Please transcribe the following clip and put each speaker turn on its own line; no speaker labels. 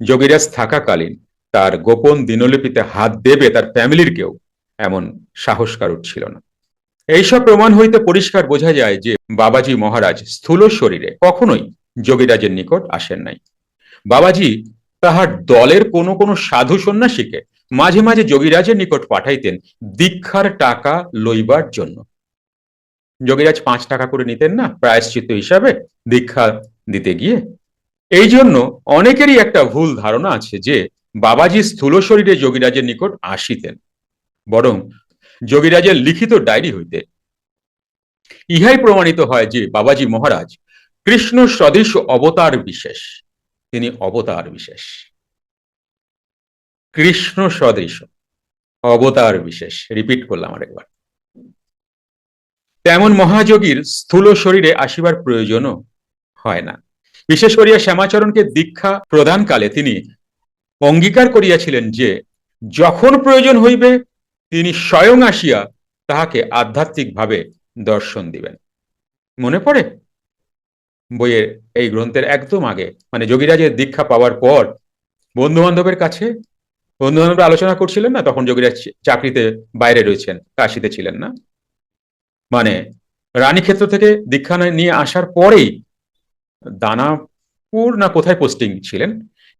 যোগীরাজ থাকাকালীন তার গোপন দিনলিপিতে হাত দেবে তার ফ্যামিলির কেউ, এমন সাহস কারুর ছিল না। এইসব প্রমাণ হইতে পরিষ্কার বোঝা যায় যে বাবাজি মহারাজ স্থূল শরীরে কখনোই যোগীরাজের নিকট আসেন নাই। বাবাজি তাহার দলের কোনো কোনো সাধু সন্ন্যাসীকে মাঝে মাঝে যোগীরাজের নিকট পাঠাইতেন দীক্ষার টাকা লইবার জন্য। যোগীরাজ 5 টাকা করে নিতেন না প্রায়শ্চিত্ত হিসাবে দীক্ষা দিতে গিয়ে। এই জন্য অনেকেরই একটা ভুল ধারণা আছে যে বাবাজি স্থূল শরীরে যোগীরাজের নিকট আসিতেন। বরং যোগীরাজের লিখিত ডায়েরি হইতে ইহাই প্রমাণিত হয় যে বাবাজি মহারাজ কৃষ্ণ সদৃশ অবতার বিশেষ। তিনি অবতার বিশেষ, কৃষ্ণ সদৃশ অবতার বিশেষ, রিপিট করলাম আরেকবার। তেমন মহাযোগীর স্থূল শরীরে আসিবার প্রয়োজনও হয় না। বিশেষ করিয়া শ্যামাচরণকে দীক্ষা প্রদানকালে তিনি অঙ্গীকার করিয়াছিলেন যে যখন প্রয়োজন হইবে তিনি স্বয়ং আসিয়া তাহাকে আধ্যাত্মিকভাবে দর্শন দিবেন। মনে পড়ে বইয়ের এই গ্রন্থের একদম আগে, মানে যোগীরাজের দীক্ষা পাওয়ার পর বন্ধু বান্ধবের কাছে বন্ধু বান্ধবরা আলোচনা করছিলেন না, তখন যোগীরাজ চাকরিতে বাইরে রয়েছেন, কাশিতে ছিলেন না, মানে রানীক্ষেত্র থেকে দীক্ষা নিয়ে আসার পরেই দানাপুর না কোথায় পোস্টিং ছিলেন,